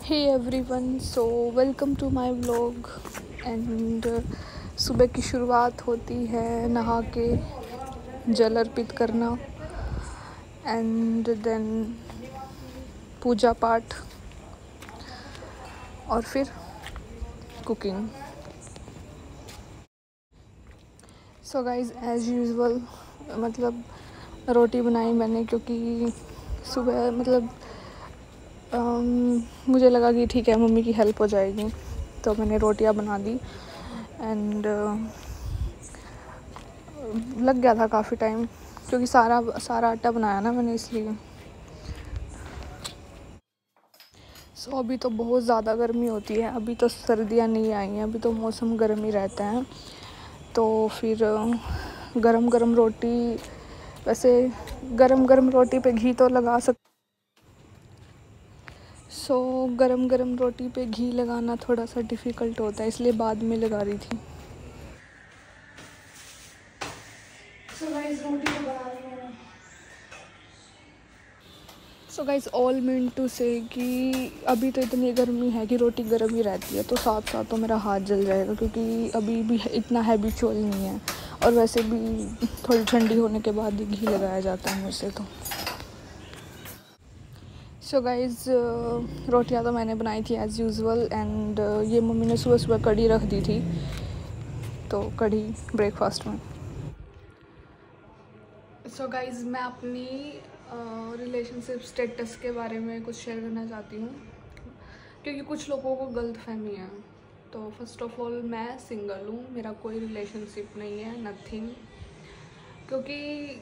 Hey everyone, so welcome to my vlog. And सुबह की शुरुआत होती है नहा के, जल अर्पित करना एंड देन पूजा पाठ और फिर cooking. So guys as usual मतलब रोटी बनाई मैंने, क्योंकि सुबह मतलब मुझे लगा कि ठीक है मम्मी की हेल्प हो जाएगी, तो मैंने रोटियां बना दी। एंड लग गया था काफ़ी टाइम, क्योंकि सारा आटा बनाया ना मैंने, इसलिए। सो अभी तो बहुत ज़्यादा गर्मी होती है, अभी तो सर्दियां नहीं आई हैं, अभी तो मौसम गर्म ही रहता है। तो फिर गरम गरम रोटी, वैसे गरम गरम रोटी पे घी तो लगा सकते। सो गरम गरम रोटी पे घी लगाना थोड़ा सा डिफ़िकल्ट होता है, इसलिए बाद में लगा रही थी। So guys all mean to say कि अभी तो इतनी गर्मी है कि रोटी गर्म ही रहती है, तो साथ साथ तो मेरा हाथ जल जाएगा, क्योंकि अभी भी इतना हैबिचुअल नहीं है। और वैसे भी थोड़ी ठंडी होने के बाद ही घी लगाया जाता है मुझसे तो। सो गाइज़ रोटियां तो मैंने बनाई थी एज़ यूजुअल। एंड ये मम्मी ने सुबह सुबह कढ़ी रख दी थी, तो कढ़ी ब्रेकफास्ट में। सो गाइज़ मैं अपनी रिलेशनशिप स्टेटस के बारे में कुछ शेयर करना चाहती हूँ, क्योंकि कुछ लोगों को गलतफहमी है। तो फर्स्ट ऑफ ऑल मैं सिंगल हूँ, मेरा कोई रिलेशनशिप नहीं है, नथिंग। क्योंकि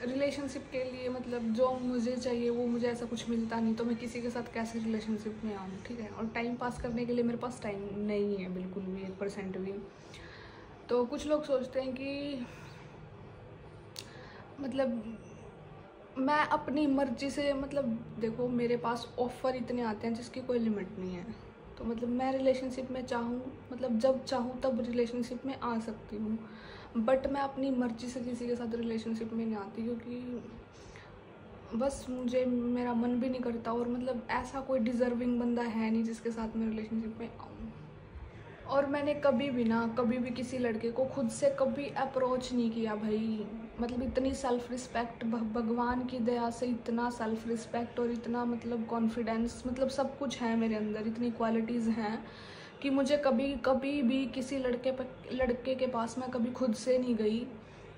रिलेशनशिप के लिए मतलब जो मुझे चाहिए वो मुझे ऐसा कुछ मिलता नहीं, तो मैं किसी के साथ कैसे रिलेशनशिप में आऊँ, ठीक है। और टाइम पास करने के लिए मेरे पास टाइम नहीं है बिल्कुल भी, 1% भी। तो कुछ लोग सोचते हैं कि मतलब मैं अपनी मर्जी से, मतलब देखो मेरे पास ऑफ़र इतने आते हैं जिसकी कोई लिमिट नहीं है। तो मतलब मैं रिलेशनशिप में चाहूँ, मतलब जब चाहूँ तब रिलेशनशिप में आ सकती हूँ, बट मैं अपनी मर्जी से किसी के साथ रिलेशनशिप में नहीं आती, क्योंकि बस मुझे मेरा मन भी नहीं करता। और मतलब ऐसा कोई डिज़र्विंग बंदा है नहीं जिसके साथ मैं रिलेशनशिप में आऊँ। और मैंने कभी भी किसी लड़के को खुद से कभी अप्रोच नहीं किया भाई। मतलब इतनी सेल्फ़ रिस्पेक्ट, भगवान की दया से इतना सेल्फ़ रिस्पेक्ट और इतना मतलब कॉन्फिडेंस, मतलब सब कुछ है मेरे अंदर, इतनी क्वालिटीज़ हैं कि मुझे कभी भी किसी लड़के के पास मैं कभी खुद से नहीं गई।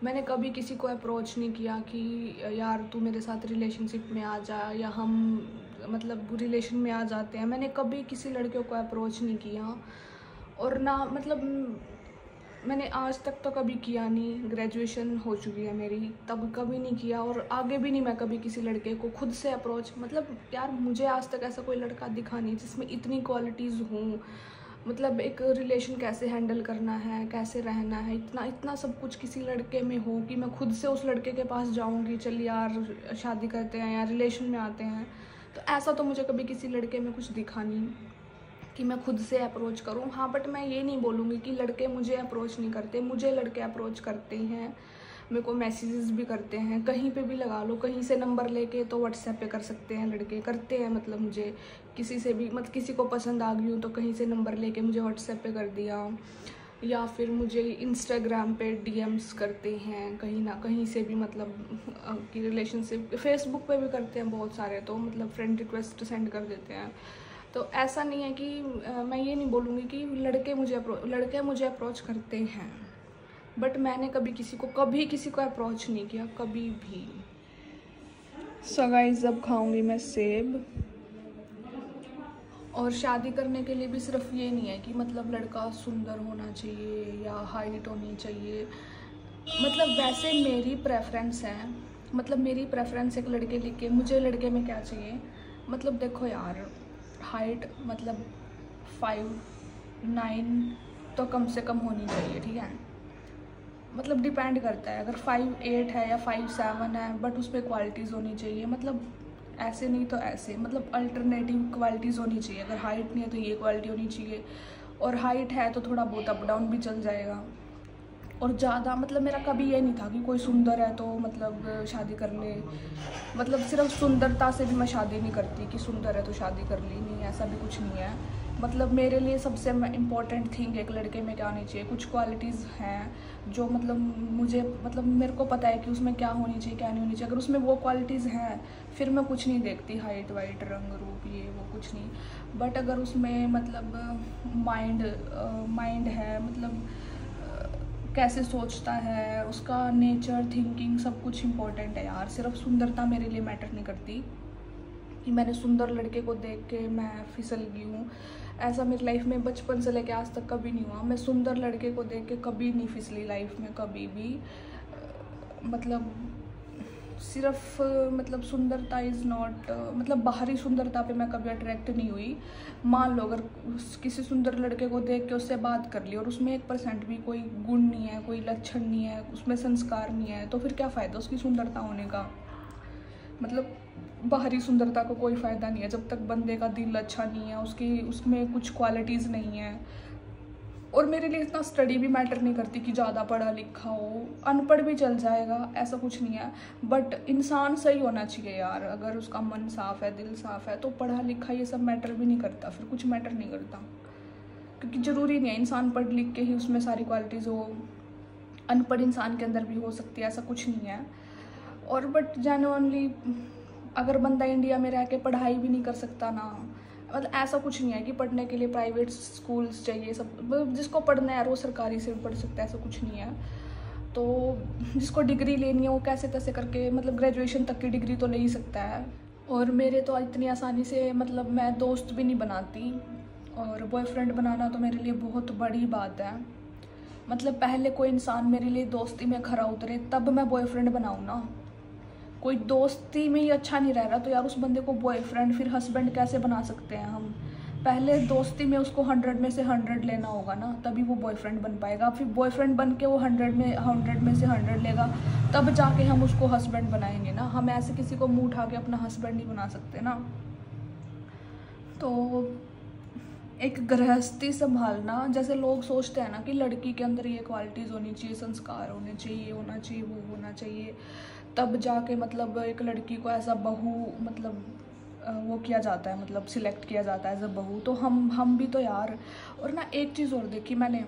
मैंने कभी किसी को अप्रोच नहीं किया कि यार तू मेरे साथ रिलेशनशिप में आ जा, या हम मतलब रिलेशन में आ जाते हैं। मैंने कभी किसी लड़के को अप्रोच नहीं किया, और ना मतलब मैंने आज तक तो कभी किया नहीं। ग्रेजुएशन हो चुकी है मेरी, तब कभी नहीं किया, और आगे भी नहीं मैं कभी किसी लड़के को खुद से अप्रोच। मतलब यार मुझे आज तक ऐसा कोई लड़का दिखा नहीं जिसमें इतनी क्वालिटीज़ हों। मतलब एक रिलेशन कैसे हैंडल करना है, कैसे रहना है, इतना सब कुछ किसी लड़के में हो कि मैं खुद से उस लड़के के पास जाऊंगी, चल यार शादी करते हैं या रिलेशन में आते हैं। तो ऐसा तो मुझे कभी किसी लड़के में कुछ दिखा नहीं कि मैं खुद से अप्रोच करूं। हाँ, बट मैं ये नहीं बोलूँगी कि लड़के मुझे अप्रोच नहीं करते, मुझे लड़के अप्रोच करते हैं, मेरे को मैसेजेस भी करते हैं, कहीं पे भी लगा लो, कहीं से नंबर लेके तो व्हाट्सएप पे कर सकते हैं, लड़के करते हैं। मतलब मुझे किसी से भी, मतलब किसी को पसंद आ गई हूँ तो कहीं से नंबर लेके मुझे व्हाट्सएप पे कर दिया, या फिर मुझे इंस्टाग्राम पे डीएम्स करते हैं कहीं ना कहीं से भी, मतलब कि रिलेशनशिप। फेसबुक पे भी करते हैं बहुत सारे, तो मतलब फ्रेंड रिक्वेस्ट सेंड कर देते हैं। तो ऐसा नहीं है कि मैं ये नहीं बोलूँगी कि लड़के मुझे अप्रोच करते हैं, बट मैंने कभी किसी को अप्रोच नहीं किया, कभी भी। सो गाइस अब खाऊंगी मैं सेब। और शादी करने के लिए भी सिर्फ ये नहीं है कि मतलब लड़का सुंदर होना चाहिए या हाइट होनी चाहिए। मतलब वैसे मेरी प्रेफरेंस है, मतलब मेरी प्रेफरेंस एक लड़के लेके, मुझे लड़के में क्या चाहिए। मतलब देखो यार, हाइट मतलब 5'9" तो कम से कम होनी चाहिए, ठीक है। मतलब डिपेंड करता है, अगर 5'8" है या 5'7" है, बट उस पर क्वालिटीज़ होनी चाहिए। मतलब ऐसे नहीं तो ऐसे, मतलब अल्टरनेटिव क्वालिटीज़ होनी चाहिए। अगर हाइट नहीं है तो ये क्वालिटी होनी चाहिए, और हाइट है तो थोड़ा बहुत अप डाउन भी चल जाएगा। और ज़्यादा मतलब मेरा कभी ये नहीं था कि कोई सुंदर है तो मतलब शादी कर ले, मतलब सिर्फ सुंदरता से भी मैं शादी नहीं करती कि सुंदर है तो शादी कर ली, नहीं ऐसा भी कुछ नहीं है। मतलब मेरे लिए सबसे इम्पोर्टेंट थिंग एक लड़के में क्या होनी चाहिए, कुछ क्वालिटीज़ हैं जो मतलब मुझे मतलब मेरे को पता है कि उसमें क्या होनी चाहिए क्या नहीं होनी चाहिए। अगर उसमें वो क्वालिटीज़ हैं फिर मैं कुछ नहीं देखती, हाइट वाइट रंग रूप ये वो कुछ नहीं। बट अगर उसमें मतलब माइंड है, मतलब कैसे सोचता है, उसका नेचर थिंकिंग सब कुछ इम्पोर्टेंट है यार। सिर्फ सुंदरता मेरे लिए मैटर नहीं करती कि मैंने सुंदर लड़के को देख के मैं फिसल गई हूँ, ऐसा मेरी लाइफ में बचपन से लेके आज तक कभी नहीं हुआ। मैं सुंदर लड़के को देख के कभी नहीं फिसली लाइफ में, कभी भी। मतलब सिर्फ मतलब सुंदरता इज़ नॉट मतलब बाहरी सुंदरता पे मैं कभी अट्रैक्ट नहीं हुई। मान लो अगर किसी सुंदर लड़के को देख के उससे बात कर ली और उसमें 1% भी कोई गुण नहीं है, कोई लक्षण नहीं है, उसमें संस्कार नहीं है, तो फिर क्या फ़ायदा उसकी सुंदरता होने का। मतलब बाहरी सुंदरता को कोई फ़ायदा नहीं है जब तक बंदे का दिल अच्छा नहीं है, उसमें कुछ क्वालिटीज़ नहीं है। और मेरे लिए इतना स्टडी भी मैटर नहीं करती कि ज़्यादा पढ़ा लिखा हो, अनपढ़ भी चल जाएगा, ऐसा कुछ नहीं है। बट इंसान सही होना चाहिए यार, अगर उसका मन साफ़ है, दिल साफ़ है, तो पढ़ा लिखा ये सब मैटर भी नहीं करता, फिर कुछ मैटर नहीं करता। क्योंकि ज़रूरी नहीं है इंसान पढ़ लिख के ही उसमें सारी क्वालिटीज़ हो, अनपढ़ इंसान के अंदर भी हो सकती है, ऐसा कुछ नहीं है। और बट जेन्युइनली अगर बंदा इंडिया में रह के पढ़ाई भी नहीं कर सकता ना, मतलब ऐसा कुछ नहीं है कि पढ़ने के लिए प्राइवेट स्कूल्स चाहिए, सब जिसको पढ़ना है वो सरकारी से भी पढ़ सकता है, ऐसा कुछ नहीं है। तो जिसको डिग्री लेनी है वो कैसे तैसे करके मतलब ग्रेजुएशन तक की डिग्री तो ले ही सकता है। और मेरे तो इतनी आसानी से मतलब मैं दोस्त भी नहीं बनाती, और बॉयफ्रेंड बनाना तो मेरे लिए बहुत बड़ी बात है। मतलब पहले कोई इंसान मेरे लिए दोस्ती में खरा उतरे तब मैं बॉयफ्रेंड बनाऊँ ना। कोई दोस्ती में ही अच्छा नहीं रह रहा तो यार उस बंदे को बॉयफ्रेंड फिर हस्बैंड कैसे बना सकते हैं हम। पहले दोस्ती में उसको 100 में से 100 लेना होगा ना, तभी वो बॉयफ्रेंड बन पाएगा। फिर बॉयफ्रेंड बन के वो 100 में से 100 लेगा, तब जाके हम उसको हस्बैंड बनाएंगे ना। हम ऐसे किसी को मुँह उठा के अपना हस्बैंड नहीं बना सकते ना। तो एक गृहस्थी संभालना, जैसे लोग सोचते हैं ना कि लड़की के अंदर ये क्वालिटीज़ होनी चाहिए, संस्कार होने चाहिए, ये होना चाहिए, वो होना चाहिए, तब जाके मतलब एक लड़की को ऐसा बहू मतलब वो किया जाता है, मतलब सिलेक्ट किया जाता है एज अ बहू। तो हम भी तो यार। और ना एक चीज़ और देखी मैंने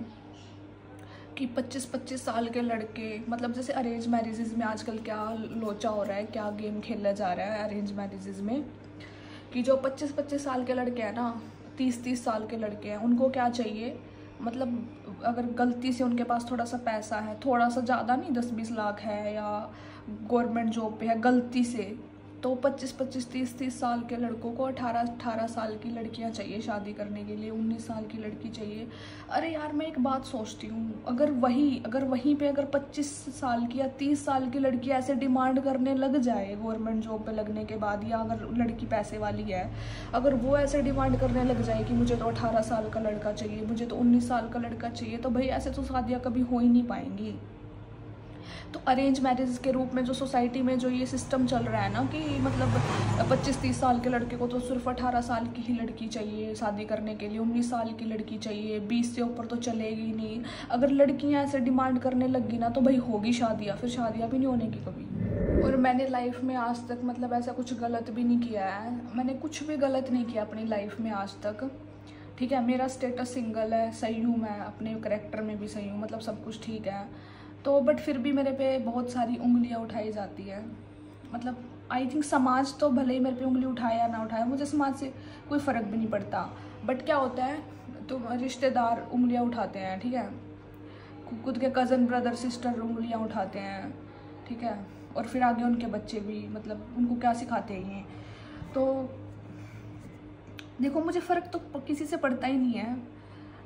कि 25-25 साल के लड़के, मतलब जैसे अरेंज मैरिजेज़ में आजकल क्या लोचा हो रहा है, क्या गेम खेला जा रहा है अरेंज मैरिजेज़ में, कि जो 25-25 साल के लड़के हैं ना, 30-30 साल के लड़के हैं, उनको क्या चाहिए, मतलब अगर गलती से उनके पास थोड़ा सा पैसा है, थोड़ा सा ज़्यादा नहीं, 10-20 लाख है या गवर्नमेंट जॉब पे है गलती से, तो 25-25 30-30 साल के लड़कों को 18-18 साल की लड़कियां चाहिए शादी करने के लिए, 19 साल की लड़की चाहिए। अरे यार मैं एक बात सोचती हूँ, अगर वहीं पे अगर 25 साल की या 30 साल की लड़की ऐसे डिमांड करने लग जाए गवर्नमेंट जॉब पे लगने के बाद, या अगर लड़की पैसे वाली है, अगर वो ऐसे डिमांड करने लग जाए कि मुझे तो 18 साल का लड़का चाहिए, मुझे तो 19 साल का लड़का चाहिए, तो भाई ऐसे तो शादियाँ कभी हो ही नहीं पाएंगी। तो अरेंज मैरिज के रूप में जो सोसाइटी में जो ये सिस्टम चल रहा है ना कि मतलब 25-30 साल के लड़के को तो सिर्फ 18 साल की ही लड़की चाहिए शादी करने के लिए, 19 साल की लड़की चाहिए, 20 से ऊपर तो चलेगी नहीं। अगर लड़कियां ऐसे डिमांड करने लगी ना तो भाई होगी शादियाँ, फिर शादियाँ भी नहीं होने की कभी। और मैंने लाइफ में आज तक मतलब ऐसा कुछ गलत भी नहीं किया है, मैंने कुछ भी गलत नहीं किया अपनी लाइफ में आज तक। ठीक है, मेरा स्टेटस सिंगल है, सही हूँ, मैं अपने करैक्टर में भी सही हूँ, मतलब सब कुछ ठीक है। तो बट फिर भी मेरे पे बहुत सारी उंगलियां उठाई जाती है। मतलब आई थिंक समाज तो भले ही मेरे पे उंगली उठाए या ना उठाए, मुझे समाज से कोई फ़र्क भी नहीं पड़ता। बट क्या होता है, तो रिश्तेदार उंगलियां उठाते हैं, ठीक है, खुद के कज़न ब्रदर सिस्टर उंगलियां उठाते हैं, ठीक है, और फिर आगे उनके बच्चे भी, मतलब उनको क्या सिखाते हैं ये। तो देखो मुझे फ़र्क तो किसी से पड़ता ही नहीं है,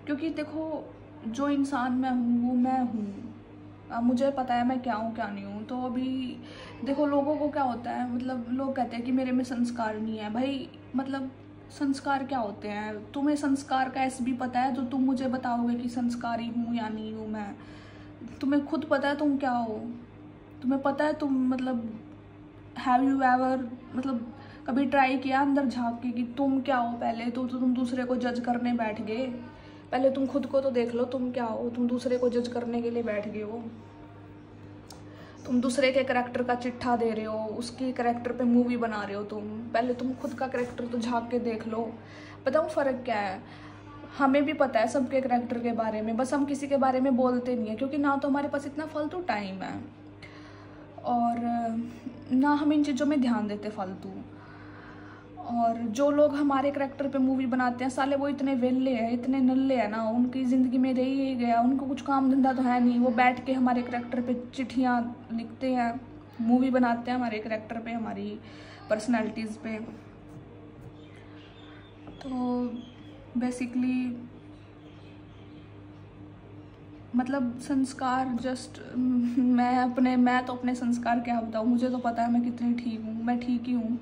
क्योंकि देखो जो इंसान मैं हूँ वो मैं हूँ। मुझे पता है मैं क्या हूँ क्या नहीं हूँ। तो अभी देखो लोगों को क्या होता है, मतलब लोग कहते हैं कि मेरे में संस्कार नहीं है। भाई मतलब संस्कार क्या होते हैं, तुम्हें संस्कार का ऐसे भी पता है जो तुम मुझे बताओगे कि संस्कारी हूँ या नहीं हूँ मैं? तुम्हें खुद पता है तुम क्या हो? तुम्हें पता है तुम मतलब हैव यू एवर मतलब कभी ट्राई किया अंदर झाँक के कि तुम क्या हो? पहले तो तुम दूसरे को जज करने बैठ गए, पहले तुम खुद को तो देख लो, तुम क्या हो। तुम दूसरे को जज करने के लिए बैठ गए हो। तुम दूसरे के करैक्टर का चिट्ठा दे रहे हो, उसकी करैक्टर पे मूवी बना रहे हो तुम। पहले तुम खुद का करैक्टर तो झांक के देख लो। बताऊँ फ़र्क क्या है? हमें भी पता है सबके करैक्टर के बारे में, बस हम किसी के बारे में बोलते नहीं है, क्योंकि ना तो हमारे पास इतना फालतू टाइम है और ना हम इन चीज़ों में ध्यान देते फालतू। और जो लोग हमारे करैक्टर पे मूवी बनाते हैं साले, वो इतने वेले हैं, इतने नल्ले हैं ना, उनकी ज़िंदगी में रह ही गया, उनको कुछ काम धंधा तो है नहीं। वो बैठ के हमारे करैक्टर पे चिट्ठियाँ लिखते हैं, मूवी बनाते हैं हमारे करैक्टर पे, हमारी पर्सनैलिटीज़ पे। तो बेसिकली मतलब संस्कार जस्ट मैं तो अपने संस्कार क्या बताऊँ, मुझे तो पता है मैं कितनी ठीक हूँ। मैं ठीक ही हूँ,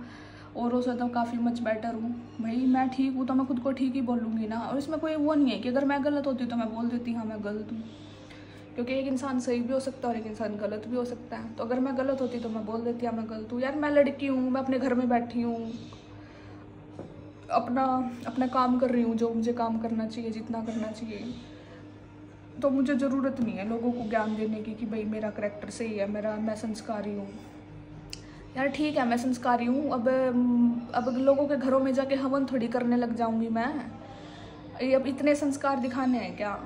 औरों से तो काफ़ी मच बेटर हूँ। भाई मैं ठीक हूँ तो मैं खुद को ठीक ही बोलूँगी ना। और इसमें कोई वो नहीं है कि अगर मैं गलत होती तो मैं बोल देती हाँ मैं गलत हूँ, क्योंकि एक इंसान सही भी हो सकता है और एक इंसान गलत भी हो सकता है। तो अगर मैं गलत होती तो मैं बोल देती हाँ मैं गलत हूँ। यार मैं लड़की हूँ, मैं अपने घर में बैठी हूँ, अपना काम कर रही हूँ, जो मुझे काम करना चाहिए, जितना करना चाहिए। तो मुझे ज़रूरत नहीं है लोगों को ज्ञान देने की कि भाई मेरा करैक्टर सही है, मैं संस्कारी हूँ। यार ठीक है मैं संस्कारी हूँ, अब लोगों के घरों में जाके हवन थोड़ी करने लग जाऊँगी मैं। ये अब इतने संस्कार दिखाने हैं क्या?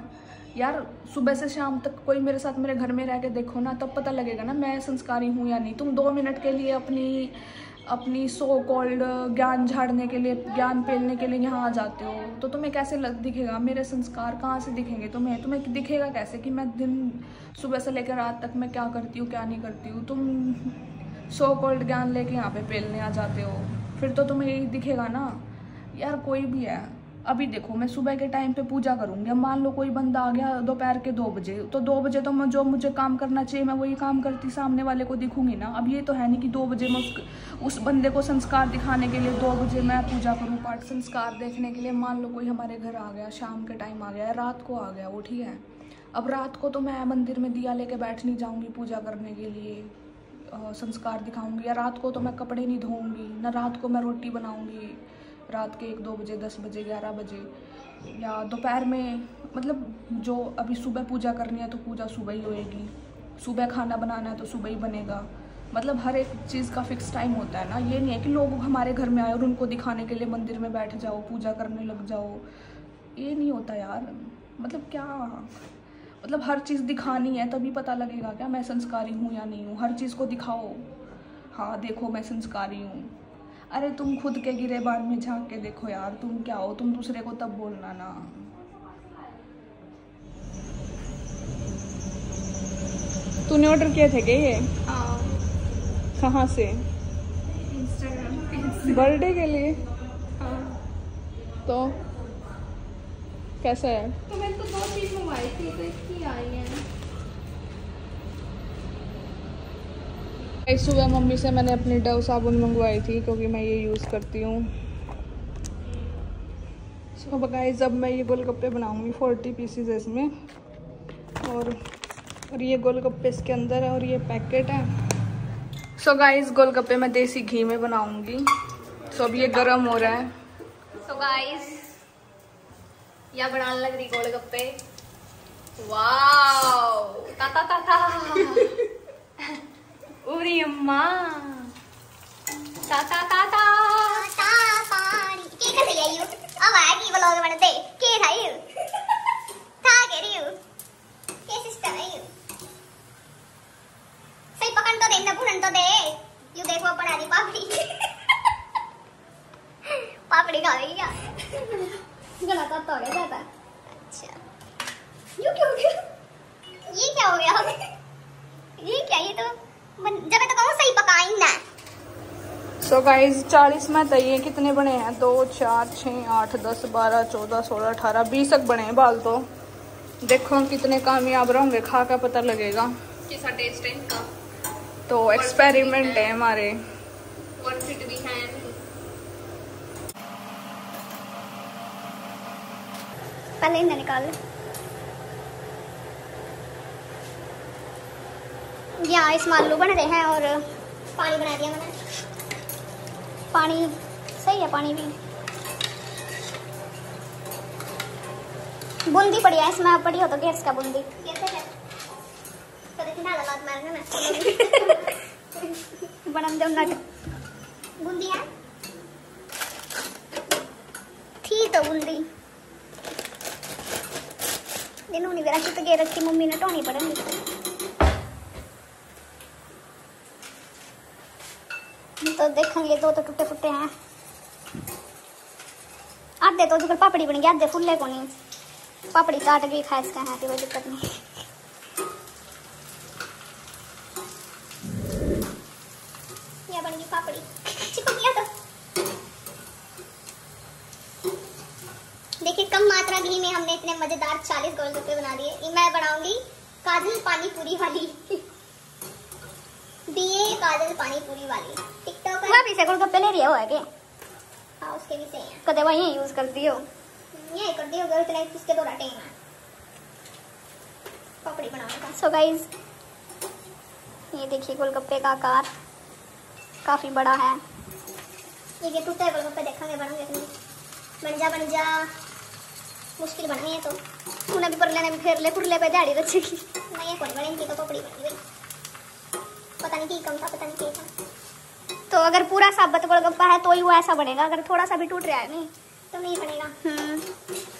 यार सुबह से शाम तक कोई मेरे साथ मेरे घर में रह के देखो ना, तब पता लगेगा ना मैं संस्कारी हूँ या नहीं। तुम 2 मिनट के लिए अपनी सो कॉल्ड ज्ञान झाड़ने के लिए, ज्ञान पेलने के लिए यहाँ आ जाते हो, तो तुम्हें कैसे दिखेगा? मेरे संस्कार कहाँ से दिखेंगे तुम्हें दिखेगा कैसे कि मैं दिन सुबह से लेकर रात तक मैं क्या करती हूँ क्या नहीं करती हूँ? तुम सो कॉल्ड ज्ञान लेके यहाँ पे पेलने आ जाते हो, फिर तो तुम्हें यही दिखेगा ना। यार कोई भी है, अभी देखो मैं सुबह के टाइम पे पूजा करूँगी, अब मान लो कोई बंदा आ गया दोपहर के 2 बजे, तो 2 बजे तो मैं जो मुझे काम करना चाहिए मैं वही काम करती सामने वाले को दिखूंगी ना। अब ये तो है नहीं कि 2 बजे मैं उस बंदे को संस्कार दिखाने के लिए 2 बजे मैं पूजा करूँ, पाठ संस्कार देखने के लिए। मान लो कोई हमारे घर आ गया, शाम के टाइम आ गया, रात को आ गया, वो ठीक है। अब रात को तो मैं मंदिर में दिया लेके बैठ नहीं जाऊँगी पूजा करने के लिए, संस्कार दिखाऊंगी। या रात को तो मैं कपड़े नहीं धोऊंगी ना, रात को मैं रोटी बनाऊंगी रात के 1-2 बजे, 10 बजे, 11 बजे, या दोपहर में। मतलब जो अभी सुबह पूजा करनी है तो पूजा सुबह ही होएगी, सुबह खाना बनाना है तो सुबह ही बनेगा। मतलब हर एक चीज़ का फिक्स टाइम होता है ना। ये नहीं है कि लोग हमारे घर में आए और उनको दिखाने के लिए मंदिर में बैठ जाओ, पूजा करने लग जाओ, ये नहीं होता यार। मतलब क्या, मतलब हर चीज़ दिखानी है तभी पता लगेगा क्या मैं संस्कारी हूँ या नहीं हूँ? हर चीज़ को दिखाओ, हाँ देखो मैं संस्कारी हूँ। अरे तुम खुद के गिरेबान में झांक के देखो यार, तुम क्या हो? तुम दूसरे को तब बोलना ना। तूने ऑर्डर किए थे क्या ये? कहाँ से? इंस्टाग्राम। बर्थडे के लिए? तो कैसा है? तो मैं तो 2 चीज मंगवाई थी, तो इसकी आई है। सुबह मम्मी से मैंने अपनी डव साबुन मंगवाई थी, क्योंकि मैं ये यूज़ करती हूँ। सो गाइस अब मैं ये गोलगप्पे बनाऊँगी, 40 पीसीज है इसमें, और ये गोलगप्पे इसके अंदर है और ये पैकेट है। सो गाइस गोलगप्पे मैं देसी घी में बनाऊँगी। सो अब ये गर्म हो रहा है। सो गाइस या बनाने लग रही गोलगप्पे। वाओ ता ता ता ता उरी अम्मा ता ता ता ता ता पानी की कैसे आई हूं? अब आया की व्लॉग बनते के थाई था के रही हूं के सिस्टम है यू सही पकड़ तो दे, न भून तो दे। यू देखो बना दी पापड़ी पापड़ी खा रही क्या? गला तो हो गया ज्यादा। अच्छा यू क्यों गया? ये क्या हो गया? ये क्या, ये तो जब मैं तो कहूँ सही पकाई ना। सो गाइस 40 में तय कितने बने हैं? 2, 4, 6, 8, 10, 12, 14, 16, 18, 20 तक बने हैं बाल। तो देखो कितने कामयाब रहेंगे, खा का पता लगेगा कैसा टेस्ट है इनका। तो एक्सपेरिमेंट है हमारे। वर्थ इट भी है। पहले इन्हें निकाल। यहाँ इसमें आलू बन रहे हैं और पानी बना दिया मैंने। पानी सही है, पानी भी बूंदी पड़ी है इसमें, आप पड़ी हो तो गैस का बूंदी बनम दो नट बूंदी है थी तो बूंदी दिनों नहीं रखी तो गे रखी मम्मी ने टोनी पड़ेंगी। तो देखेंगे दो तो टूटे फुटे हैं, आधे तो जो पापड़ी बन गई आधे फुल्ले को नहीं, पापड़ी काट के खा सकते हैं कोई दिक्कत नहीं। ये बन गई पापड़ी चिपक गया तो देखिए कम मात्रा घी में हमने इतने मजेदार 40 गोलगप्पे बना दिए। मैं बनाऊंगी काजल पानी पूरी वाली दिए काजल पानी पूरी वाली टिकटॉक पर भी से गोलगप्पे ले रही हो है क्या? हाँ उसके भी सही है, कदे वही यूज कर दियो ये कर दियो अगर इतना किसके तो रटे हैं पापड़ी बनाऊंगा। सो गाइस ये देखिए गोलगप्पे का आकार काफी बड़ा है। ये टूटा है गोलगप्पे देखेंगे बनोगे बन जा मुश्किल बननी है तो उन्हें भी पर लेने में फेर ले पुरले पे दाढ़ी रचेगी नहीं ये कौन बनेगी तो पपड़ी बनी गई पता नहीं की कम था पता नहीं क्या था। तो अगर पूरा साबुत गोलगप्पा है तो ही वो ऐसा बनेगा, अगर थोड़ा सा भी टूट रहा है नहीं तो नहीं बनेगा।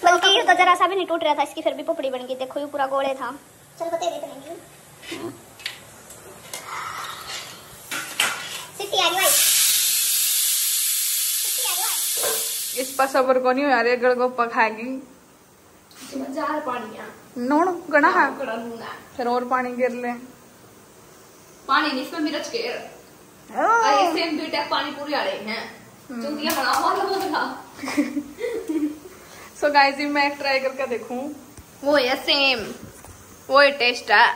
बल्कि ये तो जरा सा भी नहीं टूट रहा था इसकी फिर भी पपड़ी बन गई। देखो ये पूरा गोले था। चल बता दे तो इस पर सबर को नहीं हो यार, गोलगप्पा खाएगी नून गना है फिर और पानी गिर ले पानी नहीं इसमें मिर्च के सेम बीटेक पानी पूरी आ रही हैं चूतिया बना वाला। सो गाइस मैं एक ट्राई करके देखूं। वो है सेम वो टेस्ट है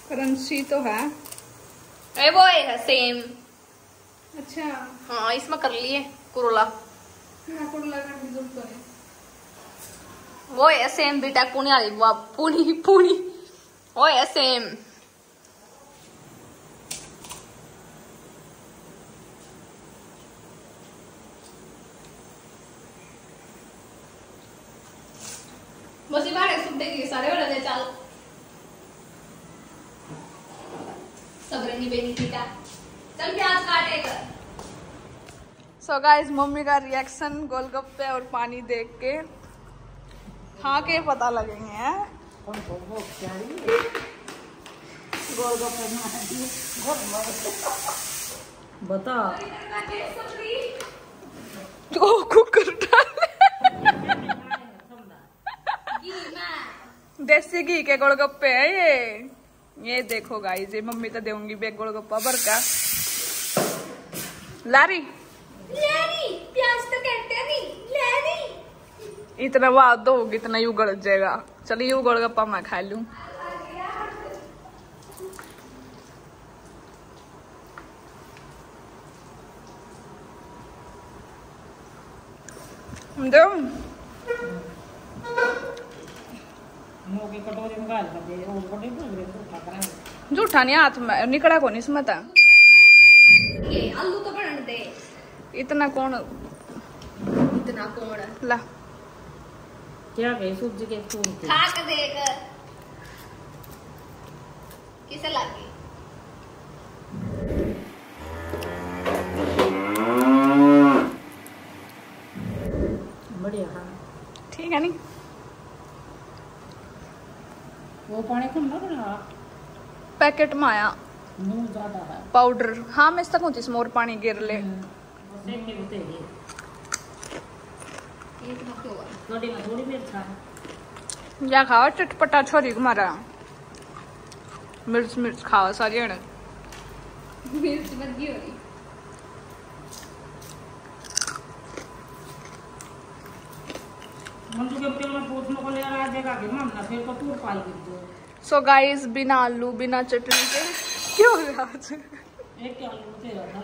क्रंची तो है वो है सेम। अच्छा हाँ इसमें कर लिए कुरुला वो है सेम बीटेक पुणे वाली पुनी पुनी वो है सेम। बस ये बारे सुन देखिए सारे वाले दे चल सबरंगी बेनी टीका चल प्याज काटे कर। सो गाइस मम्मी का रिएक्शन गोलगप्पे और पानी देख के खा के पता लगेंगे हैं। बता तो कुकर देसी घी के गोलगप्पे है ये देखो गाइस ये मम्मी तो देंगी बेग गोलगप्पा भर का लारी प्याज तो कहते नहीं इतना बात दो इतना यू गड़ जाएगा। चलिए यू गोलगप्पा मैं खा लूं। झूठा नहीं हाथ में निकला को नहीं इसमें आलू तो बन दे इतना कौन ला क्या कहे सूजी के फूल खा के देख किसे लगी बढ़िया। हाँ ठीक है नहीं वो पानी कम लग रहा पैकेट में आया नून ज्यादा है पाउडर। हाँ मैं तक होती और पानी गिर ले थोड़ी मिर्च है या खाओ चटपटा छोरी मारा मिर्च मिर्च खाओ सारी मिर्च मत दी होगी सो गाइस बिना आलू बिना चटनी के क्यों आज एक आलू तेरा था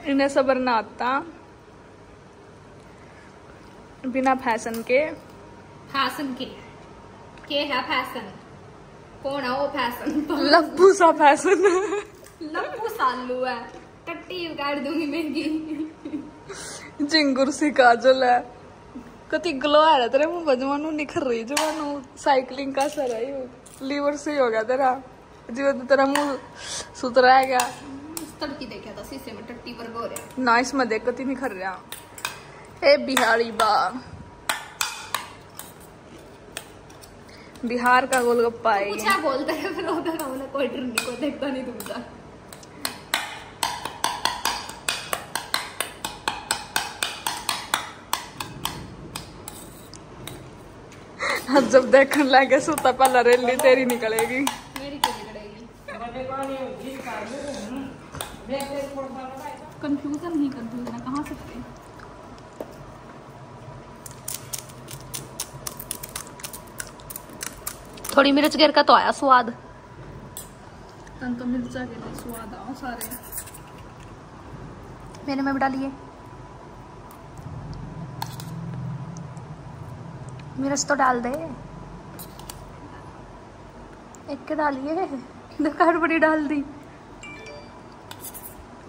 इन्हें सबर ना आता बिना फैशन के हासन के के है फैशन? कौन है वो फैशन? लप्पू सा फैशन। लप्पू सालू है, टट्टी काट दूंगी महंगी। जिंगुर सी काजल है, कति ग्लो आ रहा तेरे मुंह बजवानू निखर रही जवानू। साइकिलिंग का सर है, लीवर से हो गया तेरा जीवन, तेरा मुंह सुथरा है क्या? तड़की देखा था शीशे में, टट्टी पर गो रहा ना इसमें देख कति निखर रहा। ए बिहारी बा, बिहार का गोलगप्पा है कुछ बोलता है फिर उधर हमने कोई डर नहीं, कोई देखता नहीं तुमसा। जब देखने लगे सूता पहला रेली तेरी निकलेगी। मेरी क्यों निकलेगी? कंफ्यूजन ही कंफ्यूजन है, कहाँ सकते हैं? थोड़ी मिर्च गिर का तो आया स्वाद। तन तो मिर्चा के लिए स्वाद आओ सारे। मैंने में भी डालिए मिर्च तो डाल दे, एक के डालिए, देखा बड़ी डाल दी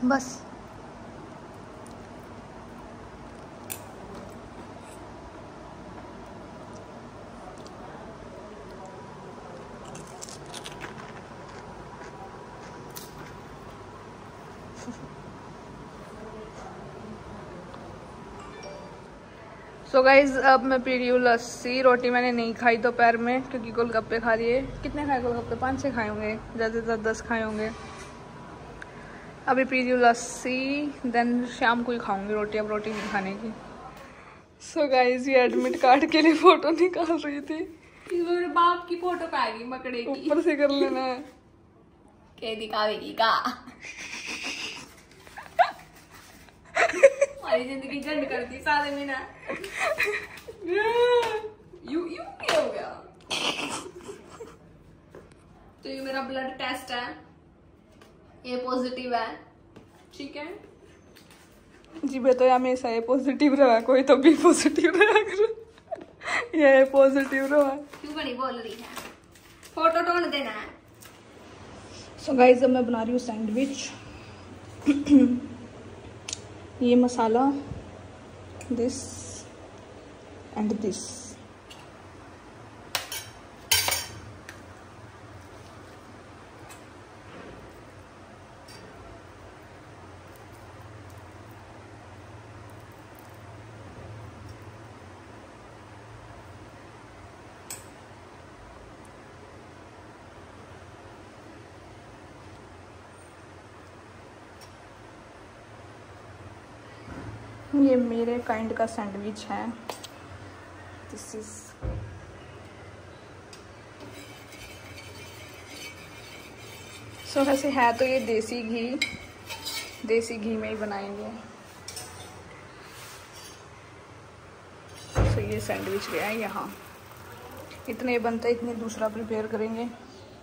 बस। सो गाइज अब मैं पी रही हूँ लस्सी। रोटी मैंने नहीं खाई दोपहर में क्योंकि गोलगप्पे खा रही है। कितने खाए गोलगप्पे? 5-6 खाए होंगे, ज़्यादा से ज़्यादा 10 खाए होंगे। अभी पी रही हूँ लस्सी, देन शाम को ही खाऊंगी रोटी। अब रोटी नहीं खाने की। सो गाइज ये एडमिट कार्ड के लिए फ़ोटो निकाल रही थी। मेरे बाप की फोटो पाएगी मकड़े की, ऊपर से कर लेना है। के दिखावेगी का? हमारी जिंदगी झंड करती साले में ना। यू क्या हो गया? तो ये मेरा ब्लड टेस्ट है, ये पॉजिटिव है, ठीक है? जी बे तो हमेशा ये पॉजिटिव रहा, कोई तो भी पॉजिटिव रहा करो। ये पॉजिटिव रहा। क्यों बड़ी बोल रही है? फोटो टोन देना है। सो गाइस अब मैं बना रही हूँ सैंडविच। ये मसाला, दिस एंड दिस। ये मेरे काइंड का सैंडविच है। दिस इज सो वैसे है तो ये देसी घी में ही बनाएंगे। सो ये सैंडविच गया है यहाँ, इतने बनता है, इतने दूसरा प्रिपेयर करेंगे।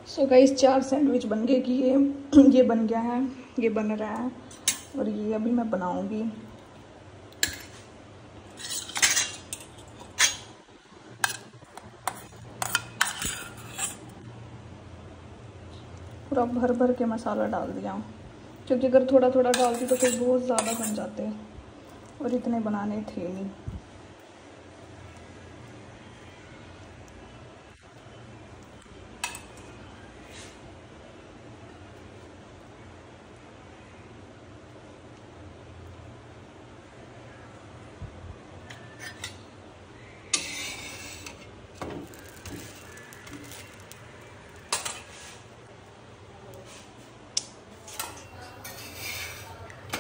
सो गाइस 4 सैंडविच बन गए कि ये बन गया है, ये बन रहा है और ये अभी मैं बनाऊंगी। पूरा भर भर के मसाला डाल दिया, क्योंकि अगर थोड़ा थोड़ा डालती तो फिर बहुत ज़्यादा बन जाते और इतने बनाने थे नहीं।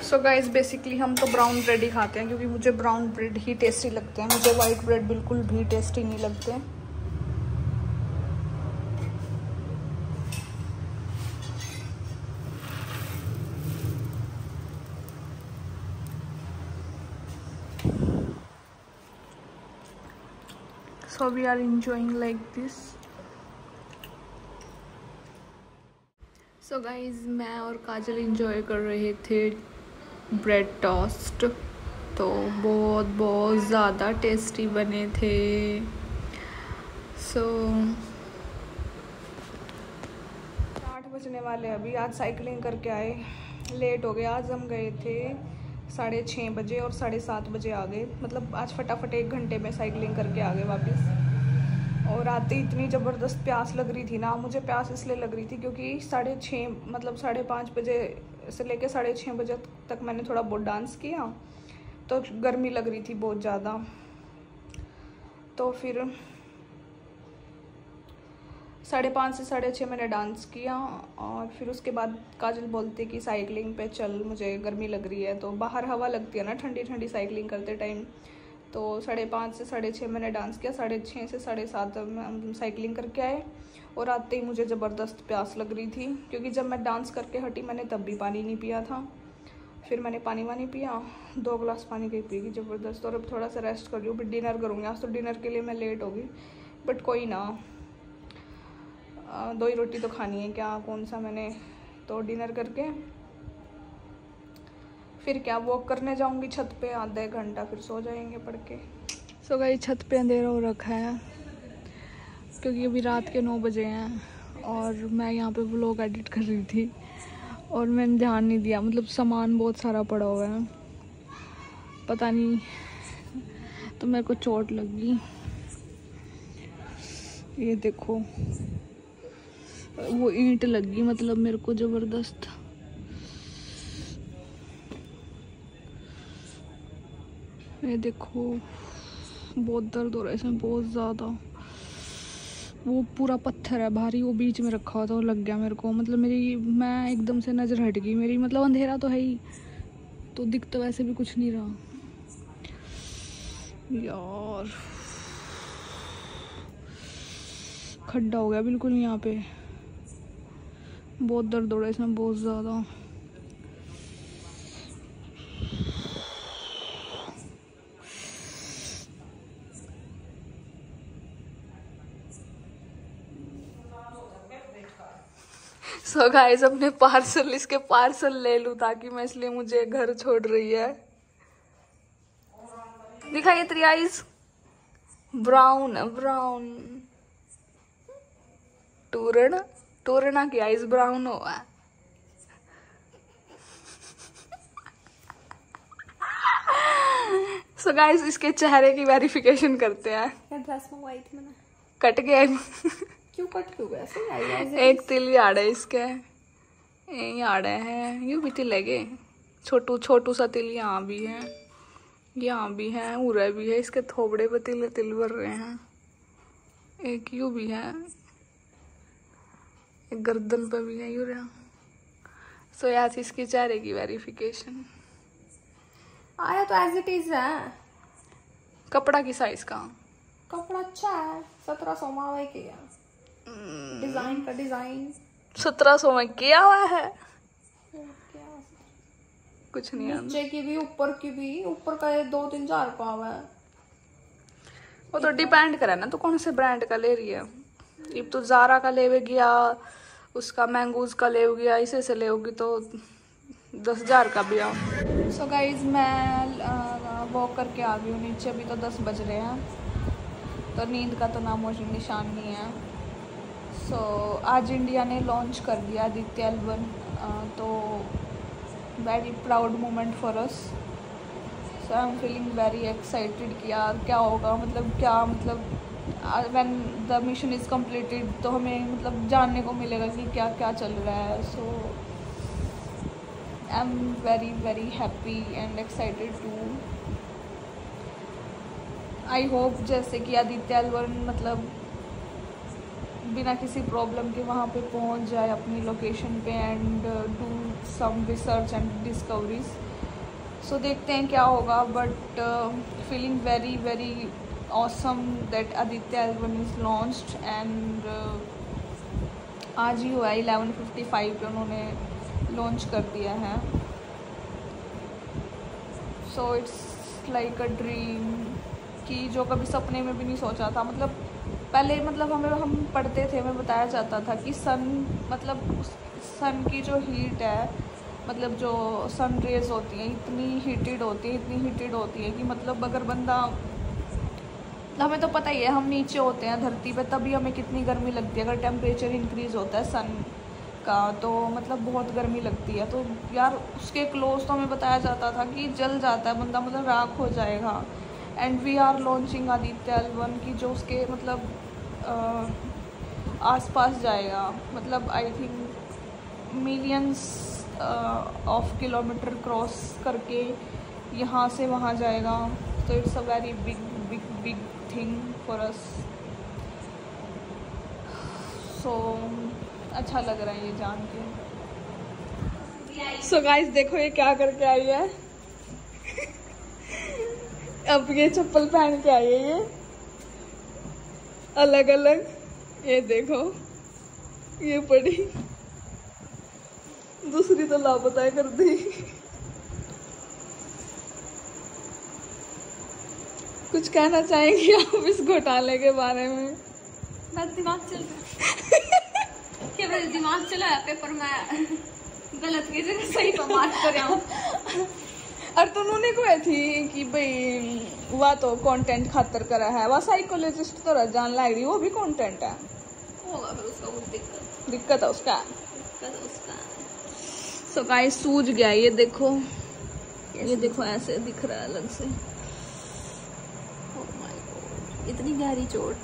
सो गाइस बेसिकली हम तो ब्राउन ब्रेड ही खाते हैं, क्योंकि मुझे ब्राउन ब्रेड ही टेस्टी लगते हैं। मुझे वाइट ब्रेड बिल्कुल भी टेस्टी नहीं लगते। So we are enjoying like this। So guys मैं और काजल इंजॉय कर रहे थे ब्रेड टोस्ट, तो बहुत ज़्यादा टेस्टी बने थे। सो 8 बजने वाले अभी। आज साइकिलिंग करके आए, लेट हो गया। आज हम गए थे 6:30 बजे और 7:30 बजे आ गए। मतलब आज फटाफट 1 घंटे में साइकिलिंग करके आ गए वापस। और आते ही इतनी ज़बरदस्त प्यास लग रही थी ना। मुझे प्यास इसलिए लग रही थी क्योंकि 6:30 मतलब 5:30 बजे से लेके 6:30 बजे तक मैंने थोड़ा बहुत डांस किया, तो गर्मी लग रही थी बहुत ज़्यादा। तो फिर 5:30 से 6:30 मैंने डांस किया और फिर उसके बाद काजल बोलती कि साइकिलिंग पे चल, मुझे गर्मी लग रही है। तो बाहर हवा लगती है ना ठंडी ठंडी साइकिलिंग करते टाइम। तो 5:30 से 6:30 मैंने डांस किया, 6:30 से 7:30 हम साइकिलिंग करके आए। और आते ही मुझे ज़बरदस्त प्यास लग रही थी क्योंकि जब मैं डांस करके हटी मैंने तब भी पानी नहीं पिया था। फिर मैंने पानी वानी पिया, 2 गिलास पानी की पी गई ज़बरदस्त। और अब थोड़ा सा रेस्ट कर रही हूँ, फिर डिनर करूँगी। आज तो डिनर के लिए मैं लेट हो गई, बट कोई ना, 2 ही रोटी तो खानी है, क्या कौन सा। मैंने तो डिनर करके फिर क्या वॉक करने जाऊंगी छत पे आधा 1 घंटा, फिर सो जाएंगे पढ़ के। सो गाइस छत पे अंधेरा हो रखा है क्योंकि अभी रात के 9 बजे हैं और मैं यहाँ पे व्लॉग एडिट कर रही थी और मैंने ध्यान नहीं दिया। मतलब सामान बहुत सारा पड़ा हुआ है, पता नहीं, तो मेरे को चोट लगी। ये देखो वो ईंट लगी, मतलब मेरे को ज़बरदस्त। ये देखो बहुत दर्द हो रहा है इसमें, बहुत ज़्यादा। वो पूरा पत्थर है भारी, वो बीच में रखा हुआ था, वो लग गया मेरे को। मतलब मैं एकदम से नज़र हट गई मेरी। मतलब अंधेरा तो है ही, तो दिख तो वैसे भी कुछ नहीं रहा यार। खड्डा हो गया बिल्कुल यहाँ पे, बहुत दर्द हो रहा है इसमें, बहुत ज़्यादा। सो गाइस अपने इसके पार्सल ले लूं ताकि मैं, इसलिए मुझे घर छोड़ रही है। दिखाइए तेरी आईज, ब्राउन ब्राउन। टूरना की आईज ब्राउन हुआ है। सो गाइस इसके चेहरे की वेरिफिकेशन करते हैं। ड्रेस मंगवाई थी मैंने, कट गया। क्यों कट क्यों गया? एक तिल आड़े इसके, यही आड़े हैं, यूं भी तिल लगे, छोटू सा तिल यहाँ भी है, यहाँ भी है, उरे भी है। इसके थोबड़े पे तिल भर रहे हैं। एक यूं भी है, एक गर्दन पे भी है यूरिया। सो यार इसकी चेहरे की वेरिफिकेशन आया तो एज इट इज है। कपड़ा की साइज का, कपड़ा अच्छा है, 1700 में किया। डिजाइन का डिजाइन 1700 में किया हुआ है। कुछ नहीं है, नीचे की भी ऊपर की भी, ऊपर का 2-3 हजार का हुआ है। वो तो डिपेंड करे ना तो कौन से ब्रांड का ले रही है। अब तो ज़ारा का लेगी या उसका मैंगूज का लेगी या इसे से लेगी तो 10,000 का भी आओ। सो गाइज मैं वॉक करके आ गई हूँ नीचे। अभी तो 10 बज रहे हैं, तो नींद का तो नामो निशान नहीं है। सो आज इंडिया ने लॉन्च कर दिया आदित्य एल्बम, तो very proud moment for us. So I am feeling very excited कि यार क्या होगा, मतलब when the mission is completed तो हमें मतलब जानने को मिलेगा कि क्या क्या चल रहा है। So I am very very happy and excited too. I hope जैसे कि आदित्य एल्बम मतलब बिना किसी प्रॉब्लम के वहाँ पे पहुँच जाए अपनी लोकेशन पे and do some research and discoveries. So देखते हैं क्या होगा, but feeling very very awesome that Aditya album is launched and आज ही हुआ 11:55 पे उन्होंने लॉन्च कर दिया है। So it's like a dream कि जो कभी सपने में भी नहीं सोचा था। मतलब पहले मतलब हम पढ़ते थे, हमें बताया जाता था कि सन की जो हीट है, मतलब जो सन रेज होती हैं इतनी हीटेड होती है कि मतलब अगर बंदा हमें तो पता ही है, हम नीचे होते हैं धरती पे, तभी हमें कितनी गर्मी लगती है। अगर टेम्परेचर इंक्रीज होता है सन का तो मतलब बहुत गर्मी लगती है। तो यार उसके क्लोज तो हमें बताया जाता था कि जल जाता है बंदा, मतलब राख हो जाएगा। And we are launching Aditya L1 की, जो उसके मतलब आसपास जाएगा, मतलब I think millions of kilometre cross करके यहाँ से वहाँ जाएगा। तो it's a very big big big thing for us. So अच्छा लग रहा है ये जान के। सो गाइस देखो ये क्या करके आई है। अब ये चप्पल पहन के आई है, ये अलग अलग, ये देखो ये पड़ी, दूसरी तो लापता कर दी। कुछ कहना चाहेंगी आप इस घोटाले के बारे में? बस दिमाग चल रहा है, बस दिमाग चला है पेपर में गलत की जगह सही पर बात कर रहा हूँ। और तो उन्होंने को थी कि भाई वह तो कंटेंट खातर करा है, वह साइकोलॉजिस्ट तो जान लग रही, वो भी कंटेंट है, होगा फिर उसका कुछ दिक्कत है उसका। सो गाइस सूज गया ये देखो, ये देखो ऐसे दिख रहा है अलग से। ओह माय गॉड इतनी गहरी चोट।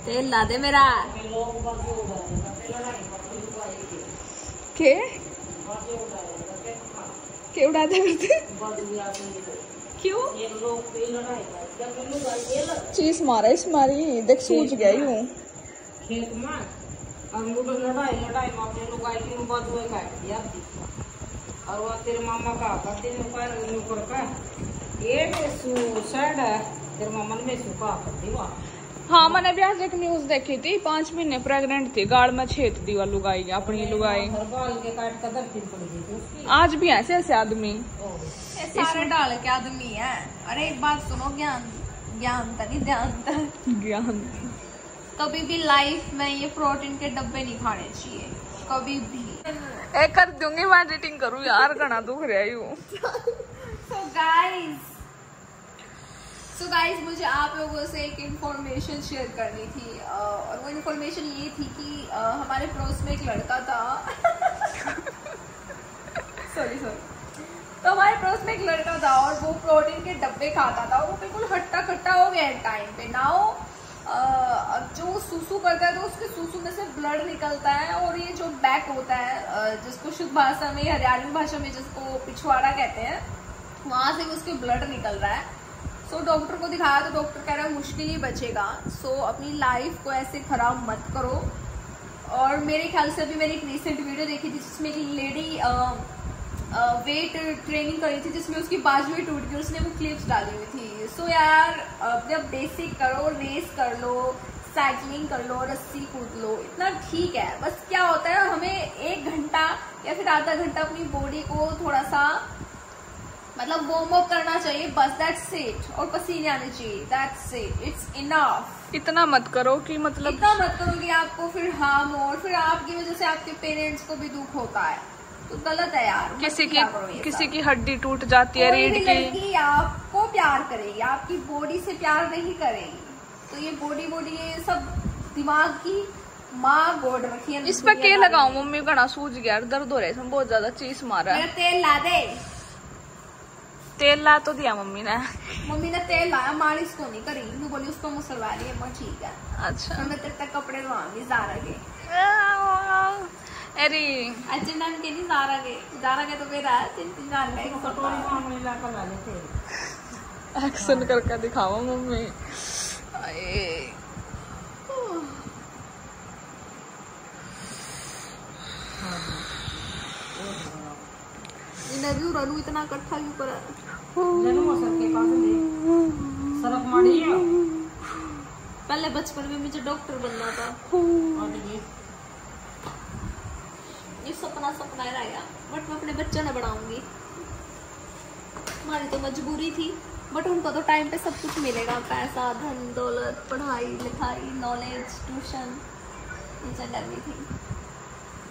तेल ला दे मेरा। के उड़ाते करते क्यों? चीज मारा इस मारी, देख सूज गया यूं खेत में। अब लड़ाई में अपने लुगाई की बदुए काट दिया और वो तेरे मामा का करते ऊपर का ये सुसाइड है, तेरे मामा ने सुखा कर दी। हाँ मैंने भी आज एक न्यूज देखी थी, 5 महीने प्रेग्नेंट थी, गाड़ में छेद दी वो लुगाई, अपनी लुगाई। आज भी ऐसे ऐसे आदमी सारे डाल के आदमी है। अरे एक बात सुनो, ज्ञान नहीं ध्यान ज्ञान। कभी भी लाइफ में ये प्रोटीन के डब्बे नहीं खाने चाहिए, कभी भी। एक कर दूंगी मैं एडिटिंग करूँ यार, घना दुख रहा है यूं। सो गाइज मुझे आप लोगों से एक इन्फॉर्मेशन शेयर करनी थी, और वो इन्फॉर्मेशन ये थी कि हमारे पड़ोस में एक लड़का था। सॉरी तो हमारे पड़ोस में एक लड़का था और वो प्रोटीन के डब्बे खाता था, और वो बिल्कुल हट्टा कट्टा हो गया है टाइम पे। नाउ जो सूसू करता है तो उसके सूसू में से ब्लड निकलता है, और ये जो बैक होता है जिसको शुद्ध भाषा में, हरियाणवी भाषा में जिसको पिछवाड़ा कहते हैं, वहां से उसके ब्लड निकल रहा है। सो डॉक्टर को दिखाया तो डॉक्टर कह रहा है मुश्किल ही बचेगा। सो अपनी लाइफ को ऐसे खराब मत करो। और मेरे ख्याल से अभी मैंने एक रिसेंट वीडियो देखी थी जिसमें एक लेडी वेट ट्रेनिंग करी थी, जिसमें उसकी बाजू टूट गई, उसने वो क्लिप्स डाली हुई थी। सो यार जब बेसिक करो, रेस कर लो, साइकिलिंग कर लो, रस्सी कूद लो, इतना ठीक है। बस क्या होता है हमें 1 घंटा या फिर आधा घंटा अपनी बॉडी को थोड़ा सा मतलब वार्म अप करना चाहिए, बस दैट्स इट। और पसीने आने चाहिए, दैट्स इट, इट्स इनफ। इतना मत करो कि मतलब इतना मत करो कि आपको फिर हार्म हो, और फिर आपकी वजह से आपके पेरेंट्स को भी दुख होता है, तो गलत है यार। किसी की हड्डी टूट जाती है, रीढ़ की। लड़की आपको प्यार करेगी, आपकी बॉडी से प्यार नहीं करेगी। तो ये बॉडी ये सब दिमाग की माँ गोड रखी है। इस पर क्या लगाऊं मम्मी, घना सूज गया, दर्द हो रहा है, बहुत ज्यादा चीज मारा है। तेल ला दे। तेल ला तो दिया मम्मी ने तेल लाया, मालिश को नहीं करी, तू बोली उसको मुसलवा रही है, मैं ठीक है। अच्छा मैं तेरे तक कपड़े धोआंगी जारा के। अरे अजनन के नहीं जारा के तो मेरा 3-3 जान का एक्शन करके दिखाओ मम्मी। इंटरव्यू रनू इतना इकट्ठा क्यों करा? पहले बचपन में मुझे डॉक्टर बनना था, ये सपना रह गया, बट मैं अपने बच्चों ने बढ़ाऊंगी। हमारी तो मजबूरी थी, बट उनको तो टाइम पे सब कुछ मिलेगा, पैसा, धन दौलत, पढ़ाई लिखाई, knowledge, tuition, each and everything.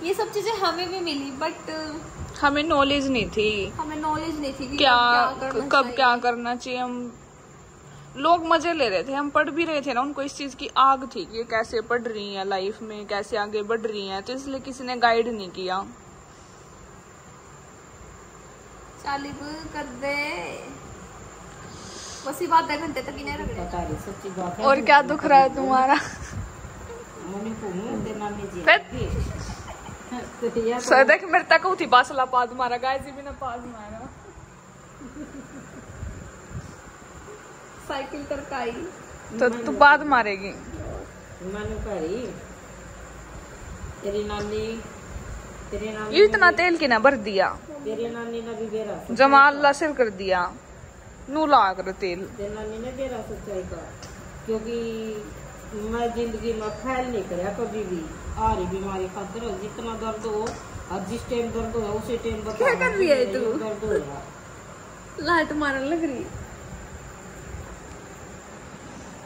ये सब चीजें हमें भी मिली, बट हमें नॉलेज नहीं थी कि क्या कब क्या करना चाहिए। हम लोग मजे ले रहे थे, हम पढ़ भी रहे थे ना, उनको इस चीज की आग थी कि ये कैसे पढ़ रही हैं लाइफ में, कैसे आगे बढ़ रही हैं, तो इसलिए किसी ने गाइड नहीं किया। चालीब कर दे बस ही बात 2 घंटे तक ही नहीं रख बता रही सच्ची बात है। और क्या दुख रहा है तुम्हारा? मम्मी को मुंह देना नहीं जी सर देख मेरे तक उठी बासला पाद मारा, गाय जी भी ना पाद मारा। साइकिल कर काई तो तू बाद मारेगी। मनु करी तेरी नानी ये इतना तेल की ना भर दिया, तेरी नानी ने भी बेरा जमाल ला सिर कर दिया, नू लाग रहा तेल। तेरी नानी ने बेरा सच्चाई का, क्योंकि मैं जिंदगी में फैल नहीं कराया कभी भी आ रही बीमारी खातर। जितना दर्द हो और जिस टाइम दर्द हो उसी टाइम बता। क्या कर रही है तू? दर्द हो रहा लाइट मारने लग रही।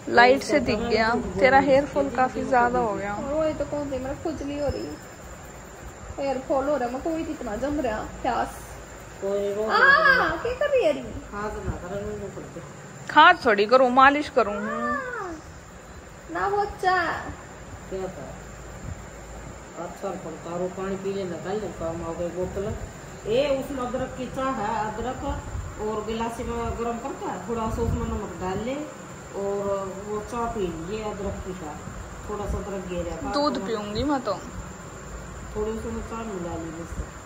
लाइट से दिख गया तेरा हेयर फॉल काफी ज्यादा हो गया। और वही तो कौन सी मेरा खुजली हो रही है, हेयर फॉल हो रहा है, मैं कोई इतना जम रहा प्यास। कोई रोग क्या कर रही है री? हाथ ना करने पड़ते, खाद थोड़ी करूँ, मालिश करूँ। ना बच्चा क्या था अच्छा पड़ता। और पानी पी लेना कल काम हो गई बोतल। ए उसमें अदरक की चाह है, अदरक और गिलासी में गर्म करता है, थोड़ा सा उसमें नमक डाल ले और वो चाय पी लीजिए अदरक की चाय, थोड़ा सा अदरक गिरा। दूध पीऊंगी मैं तो। थोड़ी उसमें चाय मिला लीजिए।